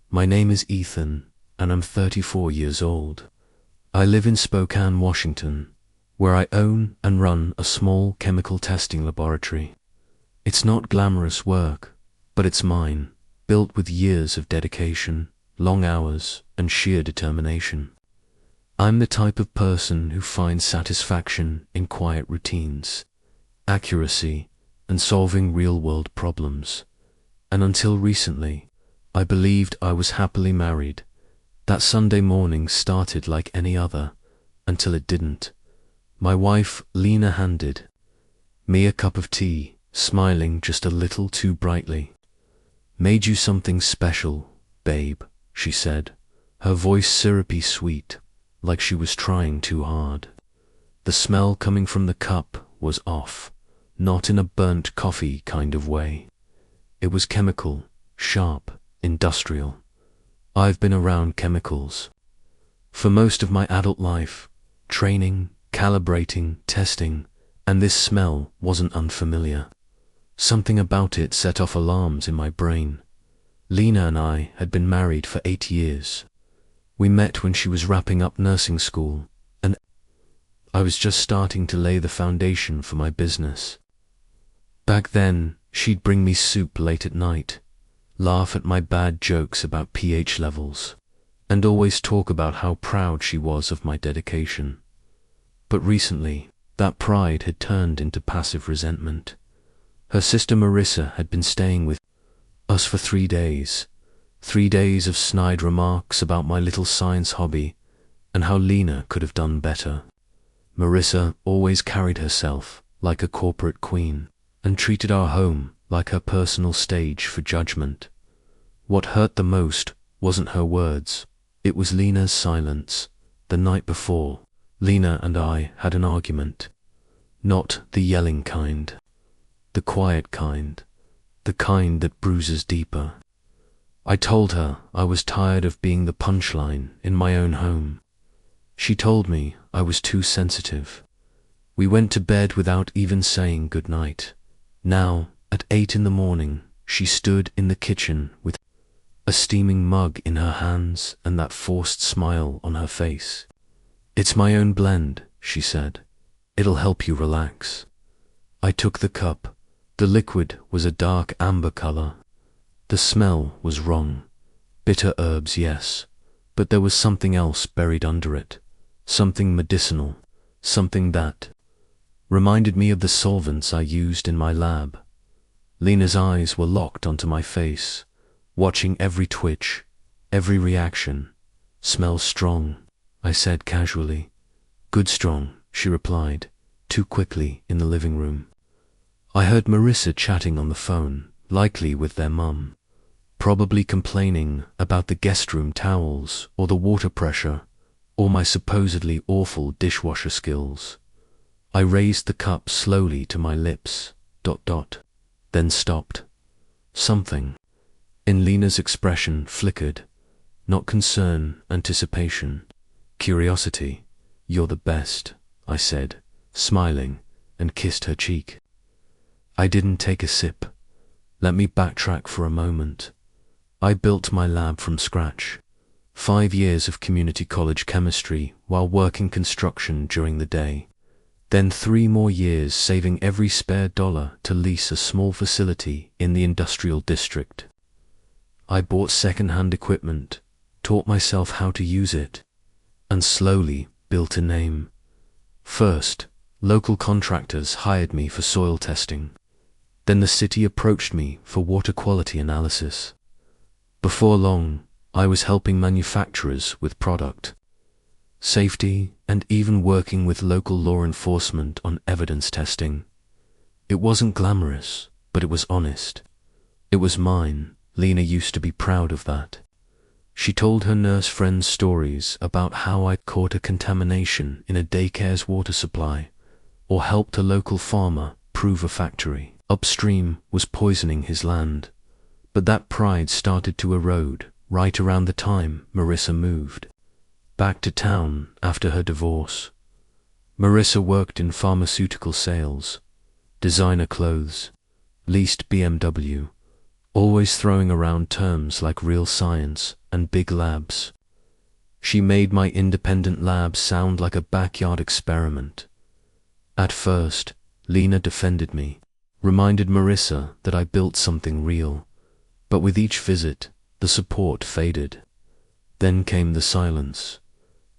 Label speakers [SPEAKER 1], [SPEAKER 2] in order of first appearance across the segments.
[SPEAKER 1] My name is Ethan, and I'm 34 years old. I live in Spokane, Washington, where I own and run a small chemical testing laboratory. It's not glamorous work, but it's mine, built with years of dedication, long hours, and sheer determination. I'm the type of person who finds satisfaction in quiet routines, accuracy, and solving real-world problems. And until recently, I believed I was happily married. That Sunday morning started like any other, until it didn't. My wife, Lena, handed me a cup of tea, smiling just a little too brightly. "Made you something special, babe," she said, her voice syrupy sweet, like she was trying too hard. The smell coming from the cup was off, not in a burnt coffee kind of way. It was chemical, sharp, industrial. I've been around chemicals for most of my adult life, training, calibrating, testing, and this smell wasn't unfamiliar. Something about it set off alarms in my brain. Lena and I had been married for 8 years. We met when she was wrapping up nursing school, and I was just starting to lay the foundation for my business. Back then, she'd bring me soup late at night, laugh at my bad jokes about pH levels, and always talk about how proud she was of my dedication. But recently, that pride had turned into passive resentment. Her sister Marissa had been staying with us for 3 days. 3 days of snide remarks about my little science hobby and how Lena could have done better. Marissa always carried herself like a corporate queen and treated our home like her personal stage for judgment. What hurt the most wasn't her words, it was Lena's silence. The night before, Lena and I had an argument. Not the yelling kind, the quiet kind, the kind that bruises deeper. I told her I was tired of being the punchline in my own home. She told me I was too sensitive. We went to bed without even saying goodnight. Now, at 8 in the morning, she stood in the kitchen with a steaming mug in her hands and that forced smile on her face. "It's my own blend," she said. "It'll help you relax." I took the cup. The liquid was a dark amber color. The smell was wrong. Bitter herbs, yes, but there was something else buried under it. Something medicinal. Something that reminded me of the solvents I used in my lab. Lena's eyes were locked onto my face, watching every twitch, every reaction. "Smells strong," I said casually. "Good strong," she replied, too quickly in the living room. I heard Marissa chatting on the phone, likely with their mum, probably complaining about the guest room towels or the water pressure or my supposedly awful dishwasher skills. I raised the cup slowly to my lips, then stopped. Something in Lena's expression flickered, not concern, anticipation, curiosity. "You're the best," I said, smiling, and kissed her cheek. I didn't take a sip. Let me backtrack for a moment. I built my lab from scratch. 5 years of community college chemistry while working construction during the day. Then 3 more years saving every spare dollar to lease a small facility in the industrial district. I bought second-hand equipment, taught myself how to use it, and slowly built a name. First, local contractors hired me for soil testing. Then the city approached me for water quality analysis. Before long, I was helping manufacturers with product safety and even working with local law enforcement on evidence testing. It wasn't glamorous, but it was honest. It was mine. Lena used to be proud of that. She told her nurse friends stories about how I'd caught a contamination in a daycare's water supply, or helped a local farmer prove a factory upstream was poisoning his land. But that pride started to erode right around the time Marissa moved back to town after her divorce. Marissa worked in pharmaceutical sales, designer clothes, leased BMW, always throwing around terms like real science and big labs. She made my independent lab sound like a backyard experiment. At first, Lena defended me, reminded Marissa that I built something real, but with each visit, the support faded. Then came the silence.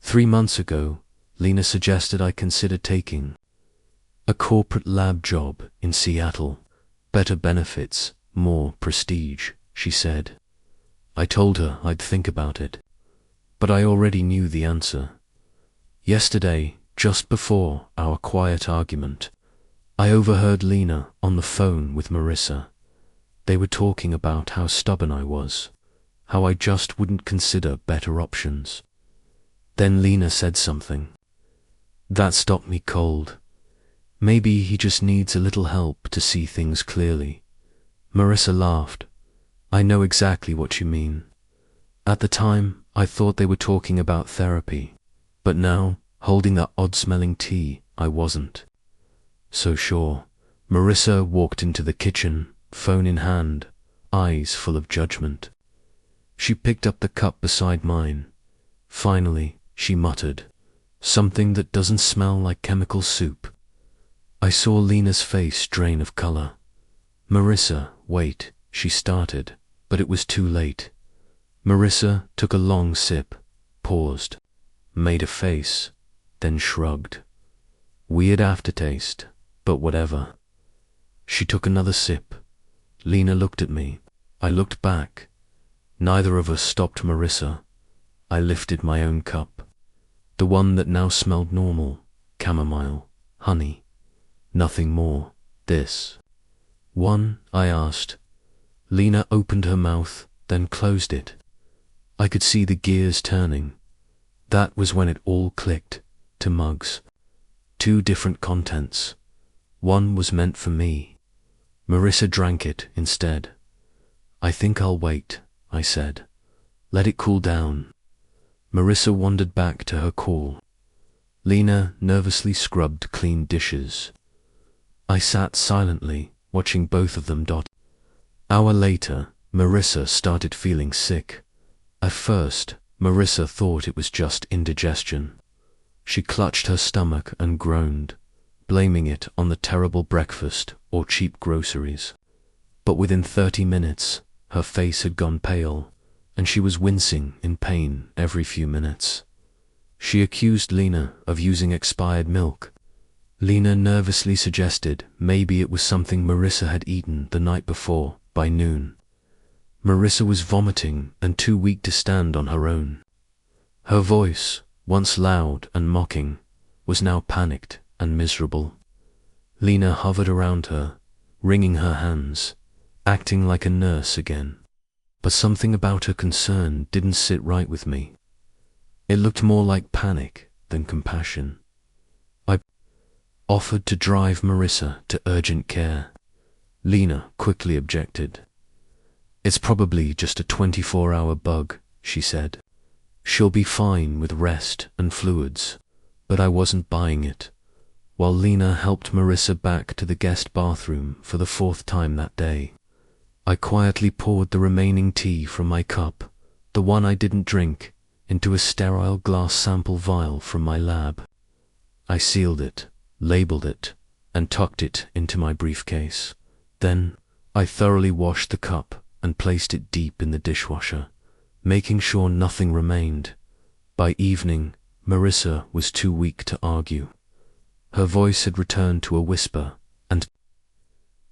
[SPEAKER 1] 3 months ago, Lena suggested I consider taking a corporate lab job in Seattle. Better benefits, more prestige, she said. I told her I'd think about it, but I already knew the answer. Yesterday, just before our quiet argument, I overheard Lena on the phone with Marissa. They were talking about how stubborn I was, how I just wouldn't consider better options. Then Lena said something that stopped me cold. Maybe he just needs a little help to see things clearly. Marissa laughed. I know exactly what you mean. At the time, I thought they were talking about therapy, but now, holding that odd-smelling tea, I wasn't so sure. Marissa walked into the kitchen, phone in hand, eyes full of judgment. She picked up the cup beside mine. Finally, she muttered, "Something that doesn't smell like chemical soup." I saw Lena's face drain of color. "Marissa, wait," she started, but it was too late. Marissa took a long sip, paused, made a face, then shrugged. Weird aftertaste, but whatever. She took another sip. Lena looked at me. I looked back. Neither of us stopped Marissa. I lifted my own cup, the one that now smelled normal, chamomile, honey. Nothing more. This one, I asked. Lena opened her mouth, then closed it. I could see the gears turning. That was when it all clicked, to mugs. 2 different contents. One was meant for me. Marissa drank it instead. "I think I'll wait," I said. "Let it cool down." Marissa wandered back to her call. Lena nervously scrubbed clean dishes. I sat silently, watching both of them dot. Hour later, Marissa started feeling sick. At first, Marissa thought it was just indigestion. She clutched her stomach and groaned, blaming it on the terrible breakfast or cheap groceries. But within 30 minutes, her face had gone pale, and she was wincing in pain every few minutes. She accused Lena of using expired milk. Lena nervously suggested maybe it was something Marissa had eaten the night before, by noon. Marissa was vomiting and too weak to stand on her own. Her voice, once loud and mocking, was now panicked and miserable. Lena hovered around her, wringing her hands, acting like a nurse again. But something about her concern didn't sit right with me. It looked more like panic than compassion. I offered to drive Marissa to urgent care. Lena quickly objected. "It's probably just a 24-hour bug," she said. "She'll be fine with rest and fluids." But I wasn't buying it. While Lena helped Marissa back to the guest bathroom for the 4th time that day, I quietly poured the remaining tea from my cup, the one I didn't drink, into a sterile glass sample vial from my lab. I sealed it, labeled it, and tucked it into my briefcase. Then, I thoroughly washed the cup and placed it deep in the dishwasher, making sure nothing remained. By evening, Marissa was too weak to argue. Her voice had returned to a whisper, and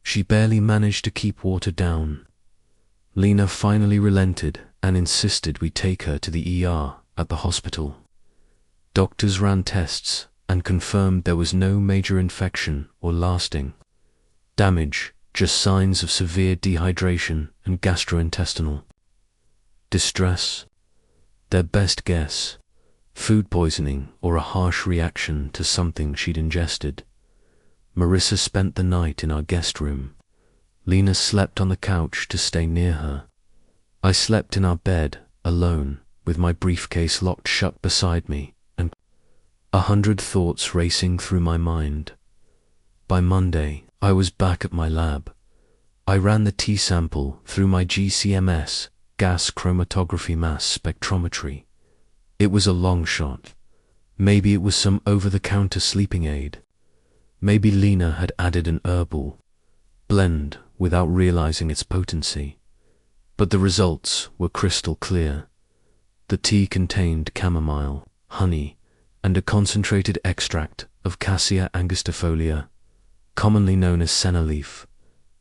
[SPEAKER 1] she barely managed to keep water down. Lena finally relented and insisted we take her to the ER at the hospital. Doctors ran tests and confirmed there was no major infection or lasting damage, just signs of severe dehydration and gastrointestinal distress. Their best guess: food poisoning or a harsh reaction to something she'd ingested. Marissa spent the night in our guest room. Lena slept on the couch to stay near her. I slept in our bed, alone, with my briefcase locked shut beside me, and 100 thoughts racing through my mind. By Monday, I was back at my lab. I ran the tea sample through my GCMS, gas chromatography mass spectrometry. It was a long shot. Maybe it was some over-the-counter sleeping aid. Maybe Lena had added an herbal blend without realizing its potency. But the results were crystal clear. The tea contained chamomile, honey, and a concentrated extract of Cassia angustifolia, commonly known as senna leaf,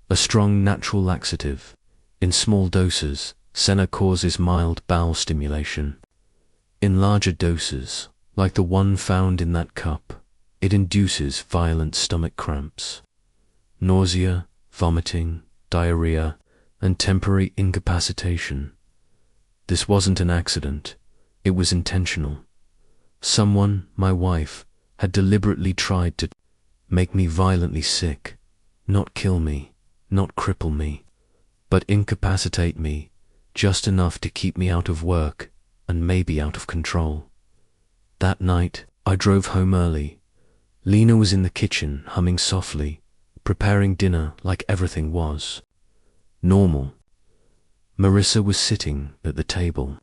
[SPEAKER 1] a strong natural laxative. In small doses, senna causes mild bowel stimulation. In larger doses, like the one found in that cup, it induces violent stomach cramps, nausea, vomiting, diarrhea, and temporary incapacitation. This wasn't an accident. It was intentional. Someone, my wife, had deliberately tried to make me violently sick, not kill me, not cripple me, but incapacitate me, just enough to keep me out of work and maybe out of control. That night, I drove home early. Lena was in the kitchen, humming softly, preparing dinner like everything was normal. Marissa was sitting at the table,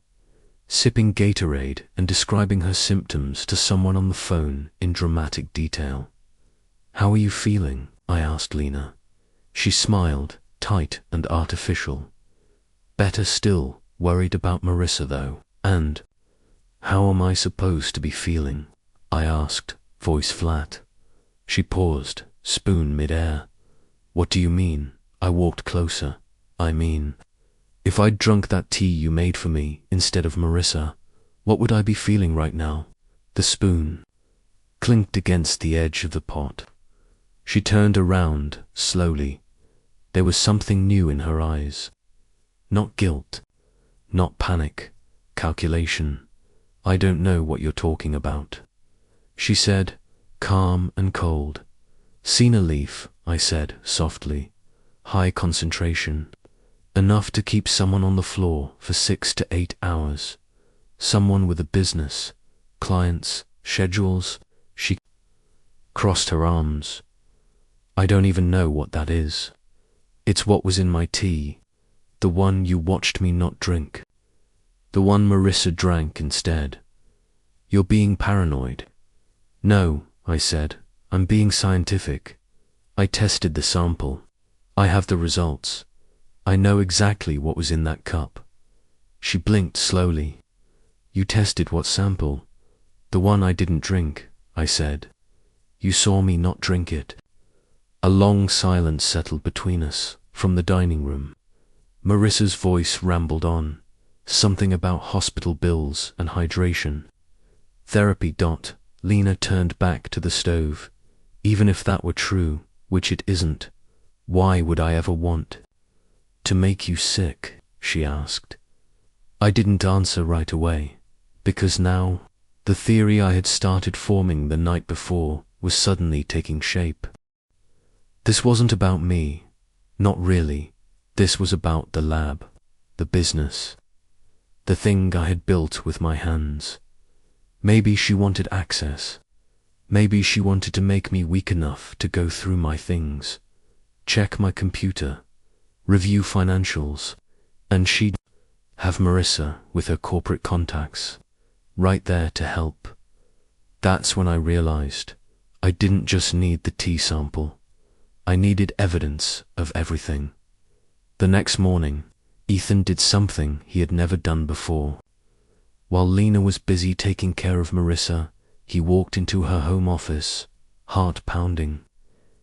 [SPEAKER 1] sipping Gatorade and describing her symptoms to someone on the phone in dramatic detail. "How are you feeling?" I asked Lena. She smiled, tight and artificial. "Better still, worried about Marissa though." "And how am I supposed to be feeling?" I asked, voice flat. She paused, spoon mid-air. "What do you mean?" I walked closer. "I mean, if I'd drunk that tea you made for me instead of Marissa, what would I be feeling right now?" The spoon clinked against the edge of the pot. She turned around, slowly. There was something new in her eyes. Not guilt, not panic, calculation. "I don't know what you're talking about," she said, calm and cold. "Senna leaf," I said softly. "High concentration. Enough to keep someone on the floor for 6 to 8 hours. Someone with a business, clients, schedules." She crossed her arms. "I don't even know what that is. It's what was in my tea. The one you watched me not drink. The one Marissa drank instead. You're being paranoid." "No," I said. "I'm being scientific. I tested the sample. I have the results. I know exactly what was in that cup." She blinked slowly. "You tested what sample?" "The one I didn't drink," I said. "You saw me not drink it." A long silence settled between us from the dining room. Marissa's voice rambled on, something about hospital bills and hydration. "Therapy. Lena turned back to the stove. "Even if that were true, which it isn't, why would I ever want to make you sick?" she asked. I didn't answer right away, because now, the theory I had started forming the night before was suddenly taking shape. This wasn't about me, not really. This was about the lab, the business, the thing I had built with my hands. Maybe she wanted access. Maybe she wanted to make me weak enough to go through my things, check my computer, review financials, and she'd have Marissa with her corporate contacts right there to help. That's when I realized I didn't just need the tea sample. I needed evidence of everything. The next morning, Ethan did something he had never done before. While Lena was busy taking care of Marissa, he walked into her home office, heart pounding.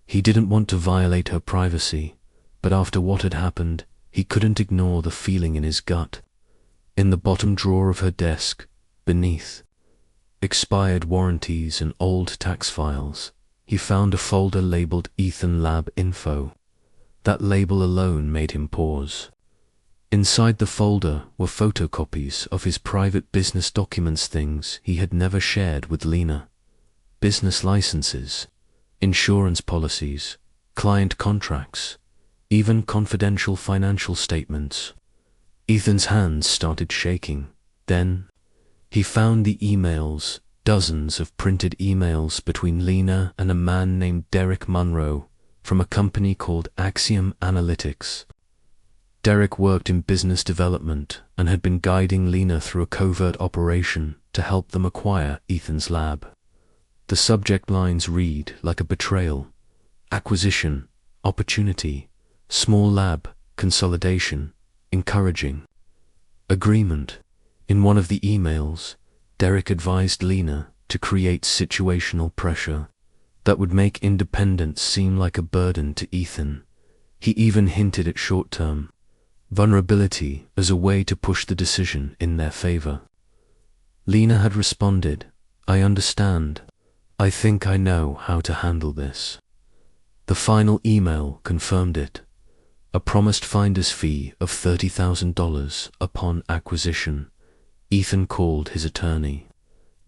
[SPEAKER 1] He didn't want to violate her privacy, but after what had happened, he couldn't ignore the feeling in his gut. In the bottom drawer of her desk, beneath expired warranties and old tax files, he found a folder labeled Ethan Lab Info. That label alone made him pause. Inside the folder were photocopies of his private business documents, things he had never shared with Lena. Business licenses, insurance policies, client contracts, even confidential financial statements. Ethan's hands started shaking. Then he found the emails, dozens of printed emails between Lena and a man named Derek Munro, from a company called Axiom Analytics. Derek worked in business development and had been guiding Lena through a covert operation to help them acquire Ethan's lab. The subject lines read like a betrayal: acquisition, opportunity, small lab, consolidation, encouraging, agreement. In one of the emails, Derek advised Lena to create situational pressure that would make independence seem like a burden to Ethan. He even hinted at short-term vulnerability as a way to push the decision in their favor. Lena had responded, "I understand. I think I know how to handle this." The final email confirmed it: a promised finder's fee of $30,000 upon acquisition. Ethan called his attorney,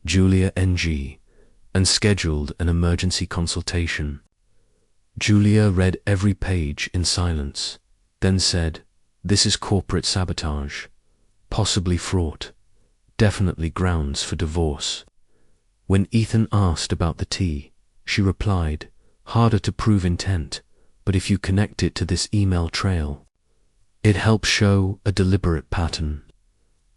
[SPEAKER 1] Julia NG, and scheduled an emergency consultation. Julia read every page in silence, then said, "This is corporate sabotage, possibly fraught, definitely grounds for divorce." When Ethan asked about the tea, she replied, "Harder to prove intent, but if you connect it to this email trail, it helps show a deliberate pattern."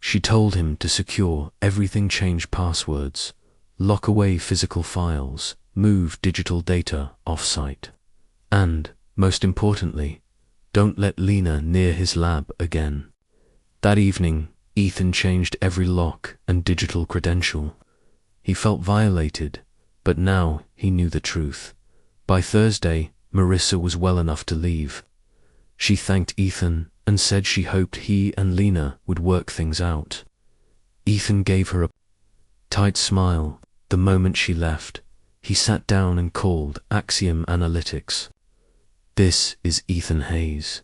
[SPEAKER 1] She told him to secure everything, change passwords, lock away physical files, move digital data off-site, and, most importantly, don't let Lena near his lab again. That evening, Ethan changed every lock and digital credential. He felt violated, but now he knew the truth. By Thursday, Marissa was well enough to leave. She thanked Ethan and said she hoped he and Lena would work things out. Ethan gave her a tight smile the moment she left. He sat down and called Axiom Analytics. "This is Ethan Hayes.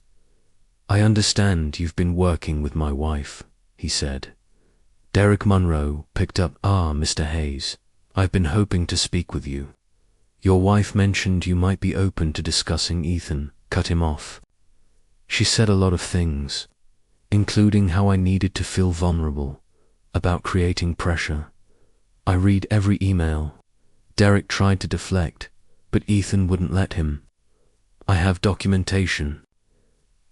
[SPEAKER 1] I understand you've been working with my wife," he said. Derek Monroe picked up. Mr. Hayes, I've been hoping to speak with you. Your wife mentioned you might be open to discussing Ethan." Cut him off. "She said a lot of things, including how I needed to feel vulnerable, about creating pressure. I read every email." Derek tried to deflect, but Ethan wouldn't let him. "I have documentation.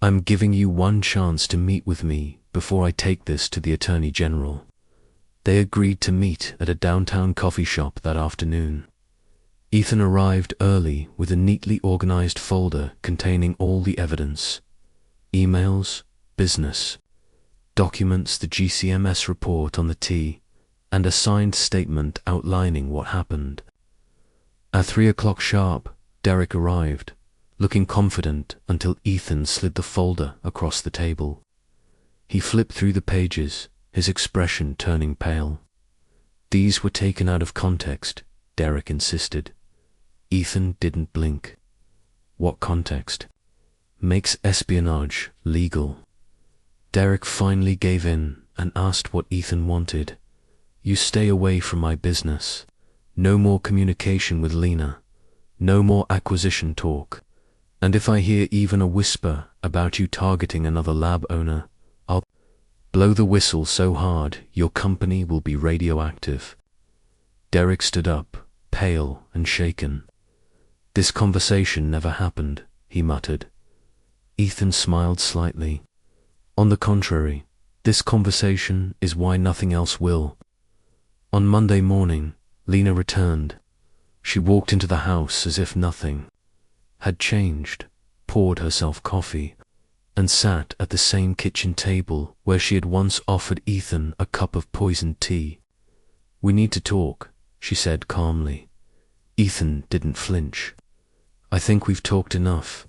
[SPEAKER 1] I'm giving you one chance to meet with me before I take this to the Attorney General." They agreed to meet at a downtown coffee shop that afternoon. Ethan arrived early with a neatly organized folder containing all the evidence: emails, business, documents, the GCMS report on the tea, and a signed statement outlining what happened. At 3 o'clock sharp, Derek arrived, looking confident until Ethan slid the folder across the table. He flipped through the pages, his expression turning pale. "These were taken out of context," Derek insisted. Ethan didn't blink. "What context?" "Makes espionage legal." Derek finally gave in and asked what Ethan wanted. "You stay away from my business. No more communication with Lena. No more acquisition talk. And if I hear even a whisper about you targeting another lab owner, I'll blow the whistle so hard your company will be radioactive." Derek stood up, pale and shaken. "This conversation never happened," he muttered. Ethan smiled slightly. "On the contrary, this conversation is why nothing else will." On Monday morning, Lena returned. She walked into the house as if nothing had changed, poured herself coffee, and sat at the same kitchen table where she had once offered Ethan a cup of poisoned tea. "We need to talk," she said calmly. Ethan didn't flinch. "I think we've talked enough."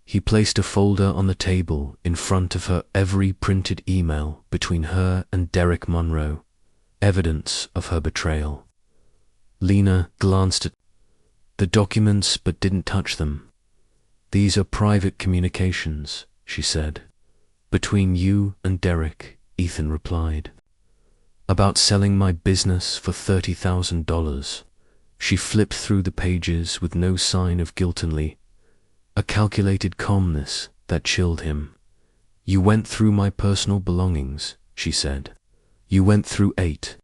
[SPEAKER 1] He placed a folder on the table in front of her, every printed email between her and Derek Monroe, evidence of her betrayal. Lena glanced at the documents but didn't touch them. "These are private communications," she said. "Between you and Derek," Ethan replied. "About selling my business for $30,000. She flipped through the pages with no sign of guiltily, a calculated calmness that chilled him. "You went through my personal belongings," she said. "You went through 8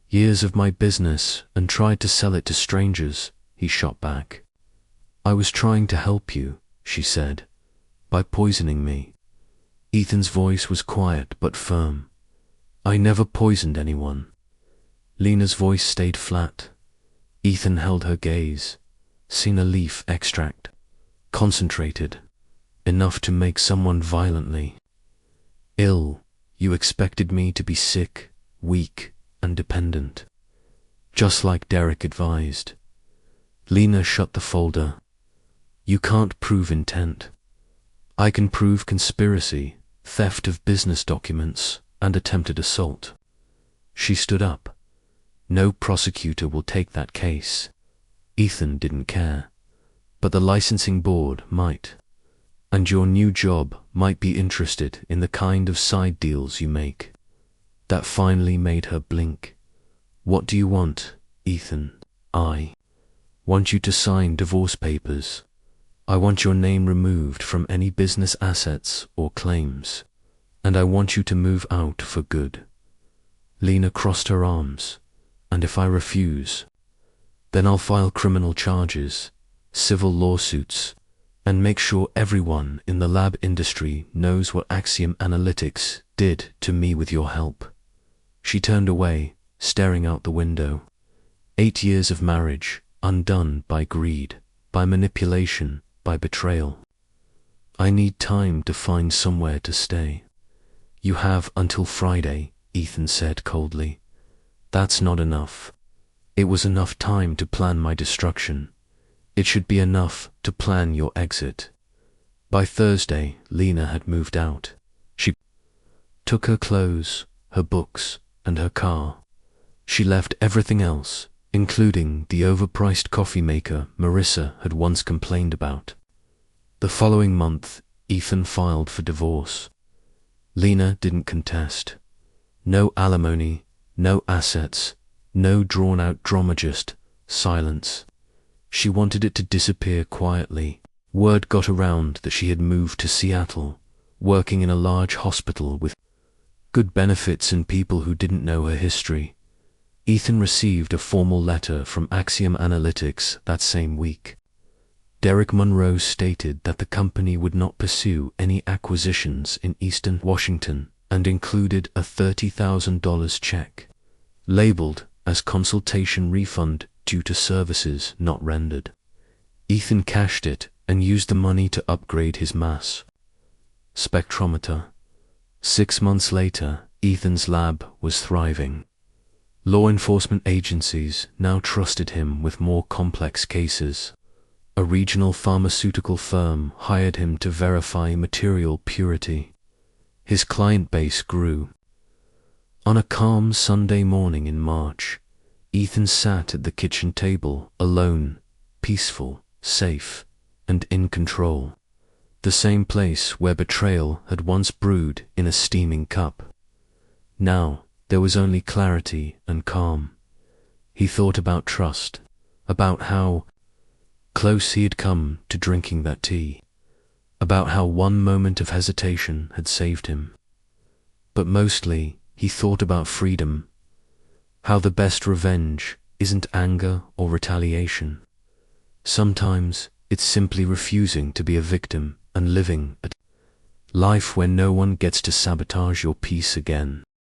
[SPEAKER 1] years of my business and tried to sell it to strangers," he shot back. I was trying to help you, she said, by poisoning me. Ethan's voice was quiet but firm. I never poisoned anyone. Lena's voice stayed flat. Ethan held her gaze. Seen a leaf extract. Concentrated. Enough to make someone violently ill. You expected me to be sick, weak, and dependent. Just like Derek advised. Lena shut the folder. You can't prove intent. I can prove conspiracy, theft of business documents, and attempted assault. She stood up. No prosecutor will take that case. Ethan didn't care. But the licensing board might. And your new job might be interested in the kind of side deals you make. That finally made her blink. What do you want, Ethan? I want you to sign divorce papers. I want your name removed from any business assets or claims. And I want you to move out for good. Lena crossed her arms. And if I refuse, then I'll file criminal charges, civil lawsuits, and make sure everyone in the lab industry knows what Axiom Analytics did to me with your help. She turned away, staring out the window. 8 years of marriage, undone by greed, by manipulation, by betrayal. I need time to find somewhere to stay. You have until Friday, Ethan said coldly. That's not enough. It was enough time to plan my destruction. It should be enough to plan your exit. By Thursday, Lena had moved out. She took her clothes, her books, and her car. She left everything else, including the overpriced coffee maker Marissa had once complained about. The following month, Ethan filed for divorce. Lena didn't contest. No alimony, no assets, no drawn-out drama, just silence. She wanted it to disappear quietly. Word got around that she had moved to Seattle, working in a large hospital with good benefits and people who didn't know her history. Ethan received a formal letter from Axiom Analytics that same week. Derek Monroe stated that the company would not pursue any acquisitions in Eastern Washington and included a $30,000 check, labeled as consultation refund due to services not rendered. Ethan cashed it and used the money to upgrade his mass spectrometer. 6 months later, Ethan's lab was thriving. Law enforcement agencies now trusted him with more complex cases. A regional pharmaceutical firm hired him to verify material purity. His client base grew. On a calm Sunday morning in March, Ethan sat at the kitchen table, alone, peaceful, safe, and in control. The same place where betrayal had once brewed in a steaming cup. Now there was only clarity and calm. He thought about trust, about how close he had come to drinking that tea, about how one moment of hesitation had saved him. But mostly, he thought about freedom, how the best revenge isn't anger or retaliation. Sometimes it's simply refusing to be a victim and living a life where no one gets to sabotage your peace again.